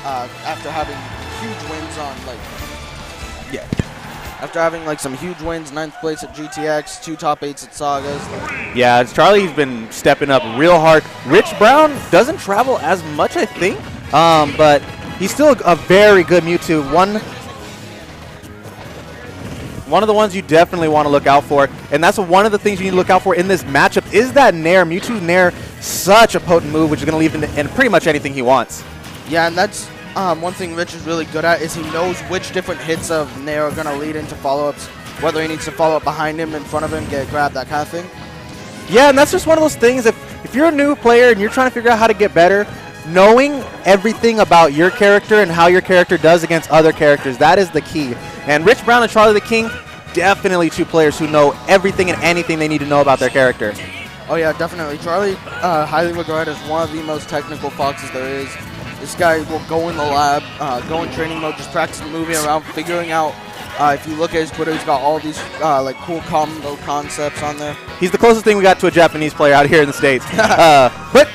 after having huge wins on after having like some huge wins, 9th place at GTX, 2 top 8s at Sagas. Yeah, Charlie's been stepping up real hard. Rich Brown doesn't travel as much, I think, but he's still a very good Mewtwo. One of the ones you definitely want to look out for, and that's one of the things you need to look out for in this matchup is that Nair. Mewtwo's Nair, such a potent move, which is going to leave in pretty much anything he wants. Yeah, and that's one thing Rich is really good at is he knows which different hits of Nair are going to lead into follow-ups, whether he needs to follow up behind him, in front of him, get grabbed, that kind of thing. Yeah, and that's just one of those things. If you're a new player and you're trying to figure out how to get better, knowing everything about your character and how your character does against other characters, that is the key. And Rich Brown and Charliedaking, definitely 2 players who know everything and anything they need to know about their character. Oh yeah, definitely. Charlie, highly regarded as one of the most technical foxes there is. This guy will go in the lab, go in training mode, just practicing moving around, figuring out. If you look at his Twitter, he's got all these like cool combo concepts on there. He's the closest thing we got to a Japanese player out here in the States. But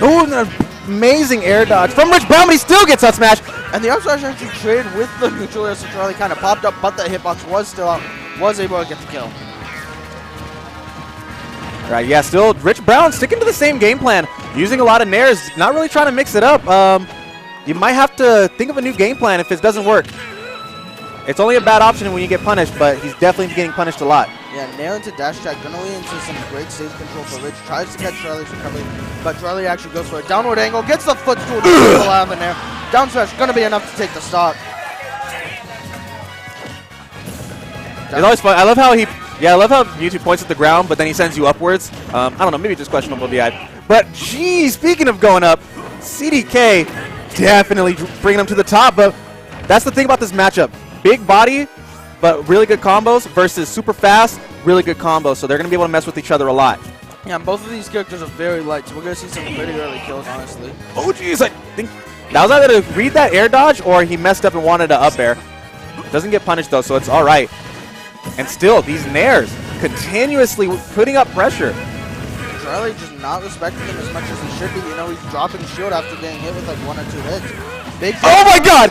an amazing air dodge from Rich Brown, but he still gets up smash. And the up smash actually traded with the neutral air, so Charlie kind of popped up, but the hitbox was still out, was able to get the kill. Right, yeah, still Rich Brown sticking to the same game plan, using a lot of nairs, not really trying to mix it up. You might have to think of a new game plan if it doesn't work. It's only a bad option when you get punished, but he's definitely getting punished a lot. Yeah, nair into dash attack, gonna lead into some great stage control for Rich. Tries to catch Charlie's recovery, but Charlie actually goes for a downward angle, gets the footstool to out in there. Down smash gonna be enough to take the stock. It's always fun. I love how Mewtwo points at the ground, but then he sends you upwards. I don't know, maybe just questionable VI. But geez, speaking of going up, CDK definitely bringing him to the top. But that's the thing about this matchup: big body, but really good combos versus super fast, really good combos. So they're going to be able to mess with each other a lot. Yeah, both of these characters are very light, so we're going to see some pretty early kills, honestly. Oh geez, I think that was either to read that air dodge or he messed up and wanted to up air. Doesn't get punished though, so it's all right. And still, these nairs continuously putting up pressure. Charlie just not respecting him as much as he should be. You know, he's dropping shield after getting hit with like 1 or 2 hits. Big oh my god!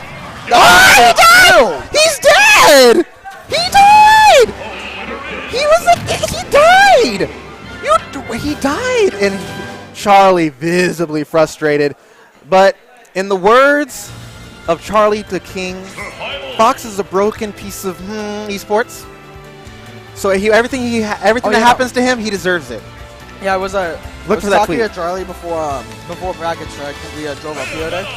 Oh, he's dead! He died! He died! He died! And Charlie visibly frustrated. But in the words of Charliedaking, Fox is a broken piece of esports. So everything that happens to him, he deserves it. Yeah, I was Look for that talking tweet. to Charlie before bracket strike because we drove up here today.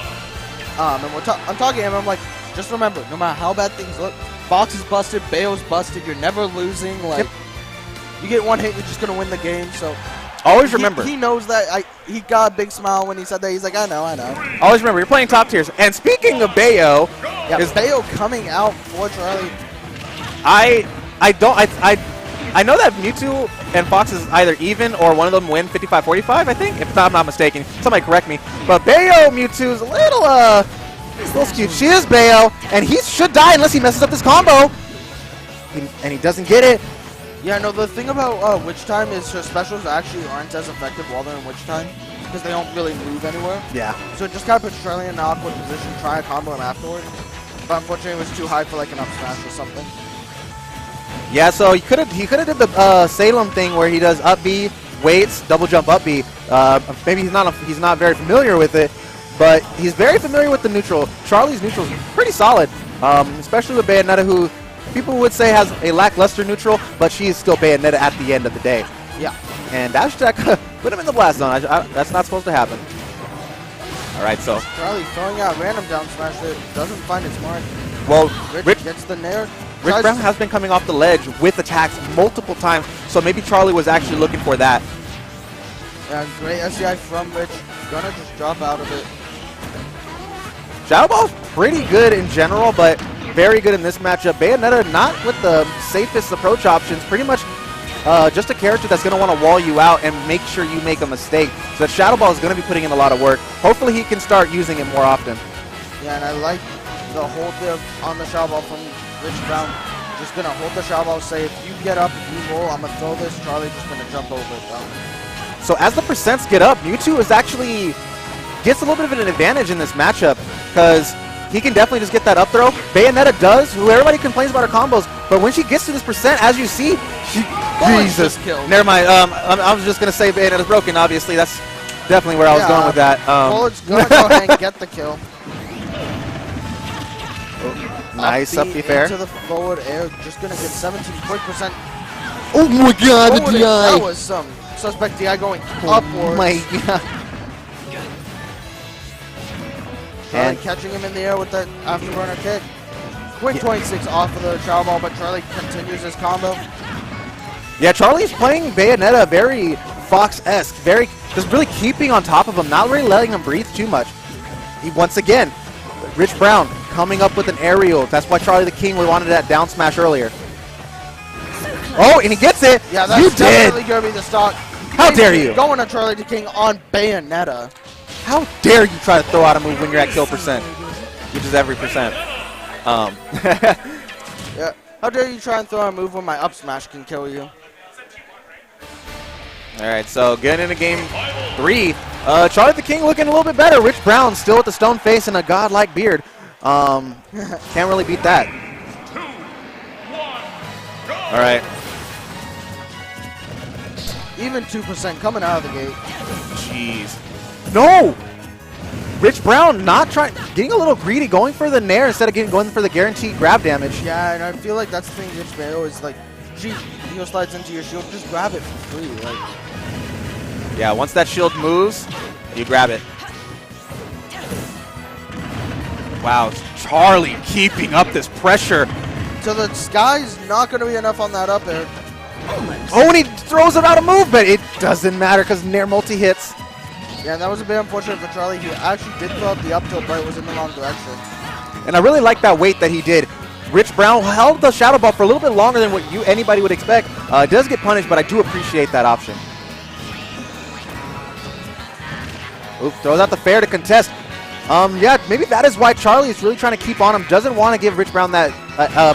And I'm talking to him. I'm like, just remember, no matter how bad things look, Fox is busted, Bayo's busted. You're never losing. Like, you get 1 hit, you're just gonna win the game. So always remember. He knows that. He got a big smile when he said that. He's like, I know. Always remember, you're playing top tiers. And speaking of Bayo, is Bayo coming out for Charlie? I know that Mewtwo and Fox is either even or one of them win 55-45, I think, if I'm not mistaken. Somebody correct me. But Bayo Mewtwo is a little skewed. She is Bayo, and he should die unless he messes up this combo. And he doesn't get it. Yeah, no, the thing about Witch Time is her specials actually aren't as effective while they're in Witch Time because they don't really move anywhere. Yeah. So it just kind of puts Charlie in an awkward position, try a combo him afterward. But unfortunately, it was too high for like an up smash or something. Yeah, so he could have did the Salem thing where he does up B, waits, double jump up B. Maybe he's not very familiar with it, but he's very familiar with the neutral. Charlie's neutral is pretty solid, especially with Bayonetta, who people would say has a lackluster neutral, but she is still Bayonetta at the end of the day. Yeah. And dash attack put him in the blast zone. That's not supposed to happen. All right, so Charlie throwing out random down smash that doesn't find its mark. Well, Rich gets the nair. Rich Brown has been coming off the ledge with attacks multiple times, so maybe Charlie was actually looking for that. Yeah, great SCI from Rich. Gonna just drop out of it. Shadow Ball's pretty good in general, but very good in this matchup. Bayonetta not with the safest approach options, pretty much just a character that's going to want to wall you out and make sure you make a mistake. So that Shadow Ball is going to be putting in a lot of work. Hopefully he can start using it more often. Yeah, and I like the hold there on the Shadow Ball from Rich Brown. Just going to hold the Shadow Ball, say if you get up, if you roll, I'm going to throw this. Charlie just going to jump over it. So as the percents get up, Mewtwo is actually gets a little bit of an advantage in this matchup. because he can definitely just get that up throw. Bayonetta does, who everybody complains about her combos, but when she gets to this percent, as you see, Jesus. Never mind. I was just going to say Bayonetta's broken, obviously. That's definitely where I was going with that. Bullet's going to go ahead and get the kill. Nice up B fair. Into the forward air, just going to get 17 quick percent. Oh my god, the DI. That was some suspect DI going upwards. Oh my god. And catching him in the air with that afterburner kick. Quick 26 off of the Charlie ball, but Charlie continues his combo. Yeah, Charlie's playing Bayonetta very Fox-esque, very just really keeping on top of him, not really letting him breathe too much. He once again, Rich Brown coming up with an aerial. That's why Charlie the King wanted that down smash earlier. Oh, and he gets it. Yeah, that's definitely going to be the stock. How dare you? Going to Charlie the King on Bayonetta. How dare you try to throw out a move when you're at kill percent, which is every percent. Yeah. How dare you try and throw a move when my up smash can kill you? All right, so getting into game 3. Charlie the King looking a little bit better. Rich Brown still with the stone face and a godlike beard. Can't really beat that. All right. Even 2% coming out of the gate. Jeez. No! Rich Brown not trying, getting a little greedy, going for the nair instead of going for the guaranteed grab damage. Yeah, and I feel like that's the thing against Bayo is like, she heel slides into your shield, just grab it for free. Like. Yeah, once that shield moves, you grab it. Wow, Charlie keeping up this pressure. So the sky's not going to be enough on that up air. Oh, and he throws it out of movement. It doesn't matter because nair multi hits. Yeah, that was a bit unfortunate for Charlie. He actually did throw up the up tilt, but it was in the wrong direction. And I really like that weight that he did. Rich Brown held the shadow ball for a little bit longer than what anybody would expect. It does get punished, but I do appreciate that option. Oop, throws out the fair to contest. Yeah, maybe that is why Charlie is really trying to keep on him. Doesn't want to give Rich Brown that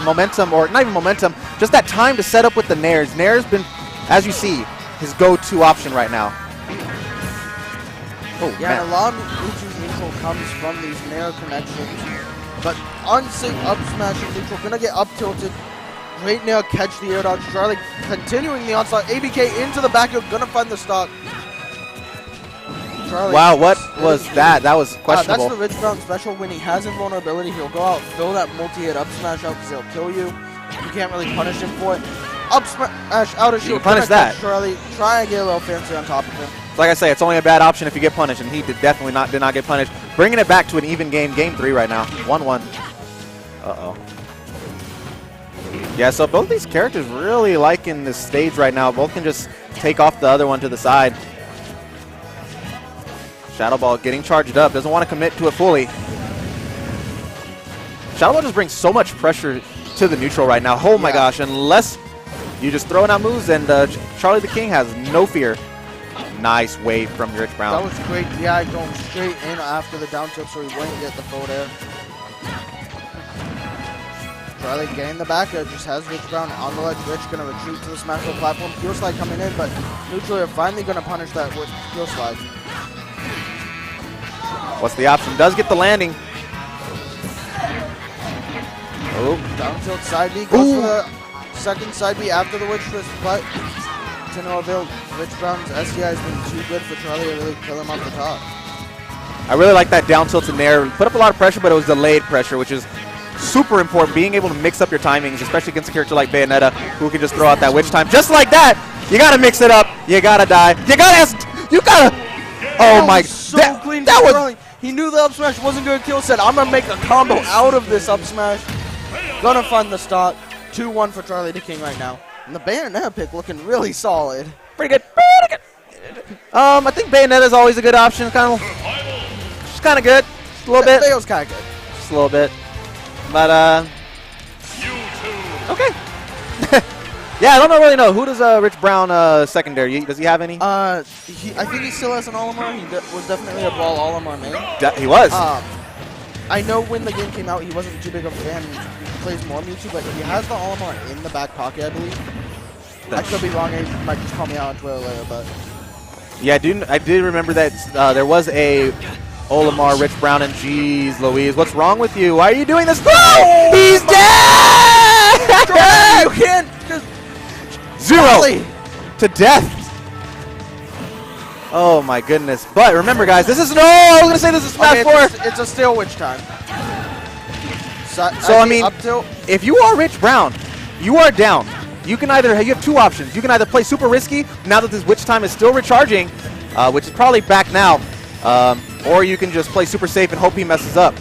momentum, or not even momentum, just that time to set up with the nairs. Nair's been, as you see, his go-to option right now. Oh, yeah, man. and a lot of Mewtwo's neutral comes from these nair connections. But unsafe up smash and neutral, gonna get up tilted. Great nair, catch the air dodge. Charlie continuing the onslaught. ABK into the back, gonna find the stock. Charlie, wow, what was that? That was questionable. That's the Rich Brown special. When he has invulnerability, he'll go out, fill that multi-hit up smash out because he'll kill you. You can't really punish him for it. Up smash out of shield. You can punish that. Charlie, try and get a little fancy on top of him. Like I say, it's only a bad option if you get punished, and he did not get punished. Bringing it back to an even game, game 3 right now, 1-1. Uh-oh. Yeah, so both these characters really liking this stage right now. Both can just take off the other one to the side. Shadow Ball getting charged up, doesn't want to commit to it fully. Shadow Ball just brings so much pressure to the neutral right now. Oh my gosh, unless you just throwing out moves, and Charlie the King has no fear. Nice wave from Rich Brown. That was great. Yeah, going straight in after the down tilt so he wouldn't get the forward air. Charlie getting the back air, just has Rich Brown on the ledge. Rich going to retreat to the smash ball platform. Heel slide coming in, but neutral are finally going to punish that with heel slide. What's the option? Does get the landing. Oh. Down tilt side B. Goes for the second side B after the witch twist, but to no avail. Rich Brown's SDI has been too good for Charlie to really kill him off the top. I really like that down tilt in there. Put up a lot of pressure, but it was delayed pressure, which is super important. Being able to mix up your timings, especially against a character like Bayonetta, who can just throw out that witch time. Just like that, you got to mix it up. You got to die. You got to. Oh my. So clean. That was. He knew the up smash wasn't going to kill. Said, I'm going to make a combo out of this up smash. Gonna find the stock. 2-1 for Charlie the King right now. And the Bayonetta pick looking really solid. Pretty good. Pretty good. I think Bayonetta is always a good option. Just kind of good. Just a little bit. Bayo's kind of good. Just a little bit. But, okay. Yeah, I don't really know. Who does Rich Brown secondary? Does he have any? I think he still has an Olimar. He was definitely a ball Olimar main. He was. I know when the game came out, he wasn't too big of a fan. He plays more Mewtwo, but he has the Olimar in the back pocket, I believe. I could be wrong. He might just call me out on Twitter later, but... Yeah, I did remember that there was a Olimar, Rich Brown, and jeez Louise, what's wrong with you? Why are you doing this? No! He's dead! You can't just... 0 to death. Oh my goodness. But remember guys, this is I was gonna say this is Smash 4. It's a steel witch time. So I mean, if you are Rich Brown, you are down. You have two options. You can either play super risky now that this witch time is still recharging, which is probably back now, or you can just play super safe and hope he messes up.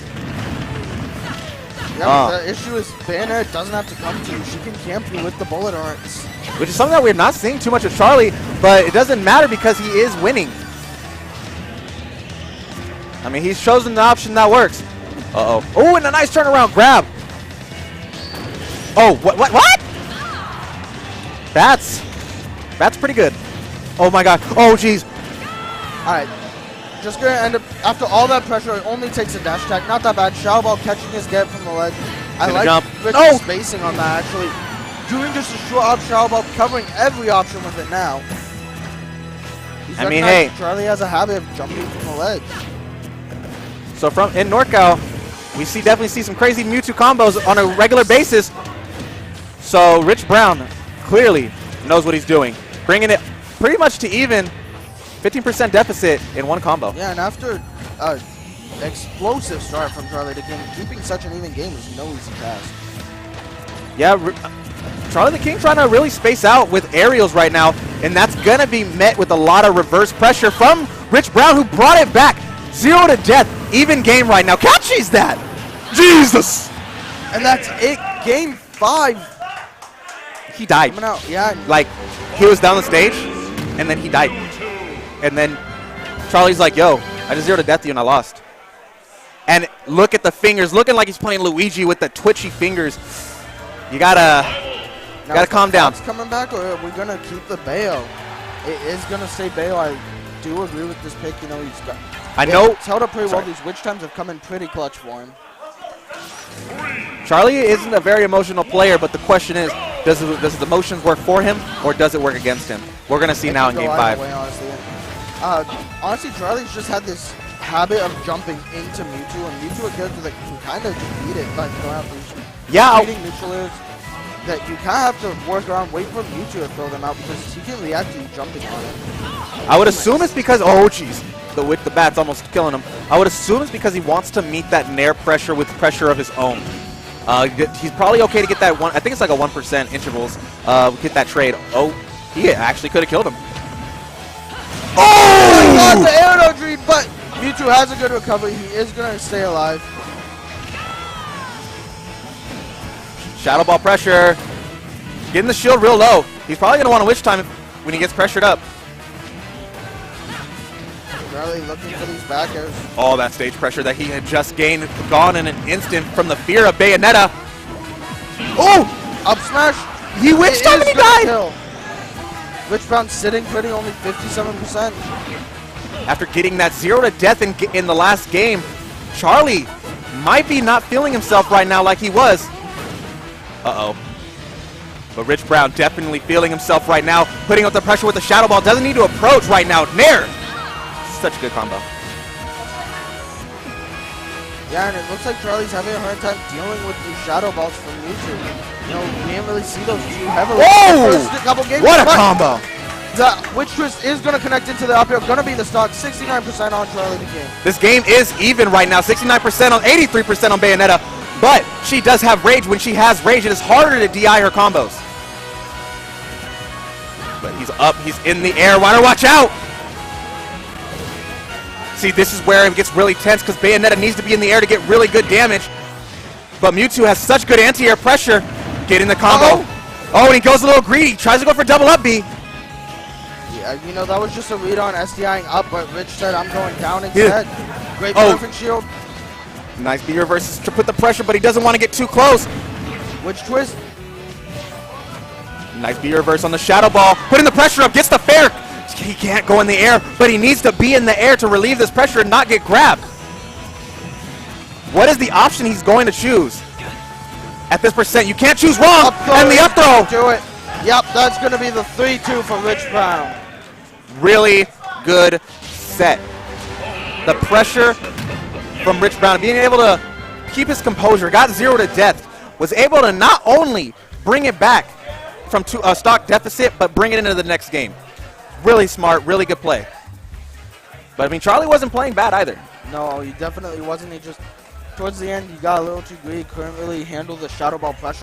Yeah, but the issue is Bayonetta doesn't have to come to you. She can camp you with the bullet arts. Which is something that we're not seeing too much of Charlie, but it doesn't matter because he is winning. I mean, he's chosen the option that works. Uh-oh. Oh, and a nice turnaround grab. Oh, what? That's pretty good. Oh my god. Oh, jeez. All right. Just going to end up, after all that pressure, it only takes a dash attack. Not that bad. Shadow Ball catching his get from the ledge. I like Rich's spacing on that, actually. Doing just a short up Shadow Ball, covering every option with it now. I mean, hey. Charlie has a habit of jumping from the ledge. So in NorCal, we definitely see some crazy Mewtwo combos on a regular basis. So Rich Brown clearly knows what he's doing. Bringing it pretty much to even. 15% deficit in one combo. Yeah, and after an explosive start from Charliedaking, keeping such an even game is no easy task. Yeah, Charliedaking trying to really space out with aerials right now, and that's going to be met with a lot of reverse pressure from Rich Brown, who brought it back. 0 to death, even game right now. Catches that! Jesus! And that's it, game 5. He died. Coming out, yeah. Like, he was down the stage, and then he died. And then Charlie's like, yo, I just 0 to death to you and I lost. And look at the fingers, looking like he's playing Luigi with the twitchy fingers. You gotta calm down. Coming back, or are we gonna keep the Bayo? It is gonna stay Bayo. I do agree with this pick. You know, he's got. It's held up pretty well. These witch times have come in pretty clutch for him. Charlie isn't a very emotional player, but the question is, does the emotions work for him or does it work against him? We're gonna see now in game 5. Honestly, Charlie's just had this habit of jumping into Mewtwo, and Mewtwo a character that can kind of defeat it by throwing out these neutral airs that you kind of have to work around, wait for Mewtwo to throw them out because he can react to you jumping on it. I would assume it's because, oh jeez, the bat's almost killing him. I would assume it's because he wants to meet that nair pressure with pressure of his own. He's probably okay to get that one, I think it's like a 1% intervals, get that trade. Oh, he actually could have killed him. Oh! Got the air dream, but Mewtwo has a good recovery. He is going to stay alive. Shadow Ball pressure. Getting the shield real low. He's probably going to want to witch time when he gets pressured up. Charlie looking for these back airs. Oh, that stage pressure that he had just gained, gone in an instant from the fear of Bayonetta. Oh! Up smash. He witch time and he died! Kill. Rich Brown sitting pretty, only 57%. After getting that 0 to death in the last game, Charlie might be not feeling himself right now like he was. Uh-oh. But Rich Brown definitely feeling himself right now, putting up the pressure with the Shadow Ball. Doesn't need to approach right now. Nair! Such a good combo. Yeah, and it looks like Charlie's having a hard time dealing with these Shadow Balls from Mewtwo. You know, we didn't really see those too heavily. Whoa! First couple games, what a combo! The Witch Twist is going to connect into the up air. Going to be the stock. 69% on Charliedaking. This game is even right now. 69% on 83% on Bayonetta. But she does have rage. When she has rage, it is harder to DI her combos. But he's up. He's in the air. Water, watch out! See, this is where it gets really tense because Bayonetta needs to be in the air to get really good damage. But Mewtwo has such good anti-air pressure. Getting the combo. Oh, and he goes a little greedy. Tries to go for double up B. Yeah, you know, that was just a read on SDIing up, but Rich said, I'm going down instead. Great perfect shield. Nice B reverses to put the pressure, but he doesn't want to get too close. Witch Twist. Nice B reverse on the Shadow Ball. Putting the pressure up, gets the fair. He can't go in the air, but he needs to be in the air to relieve this pressure and not get grabbed. What is the option he's going to choose? At this percent, you can't choose wrong. And the up throw. Do it. Yep, that's going to be the 3-2 for Rich Brown. Really good set. the pressure from Rich Brown, being able to keep his composure, got 0 to death, was able to not only bring it back from a stock deficit, but bring it into the next game. Really smart, really good play. But I mean, Charlie wasn't playing bad either. No, he definitely wasn't. He just, towards the end, he got a little too greedy, couldn't really handle the shadow ball pressure.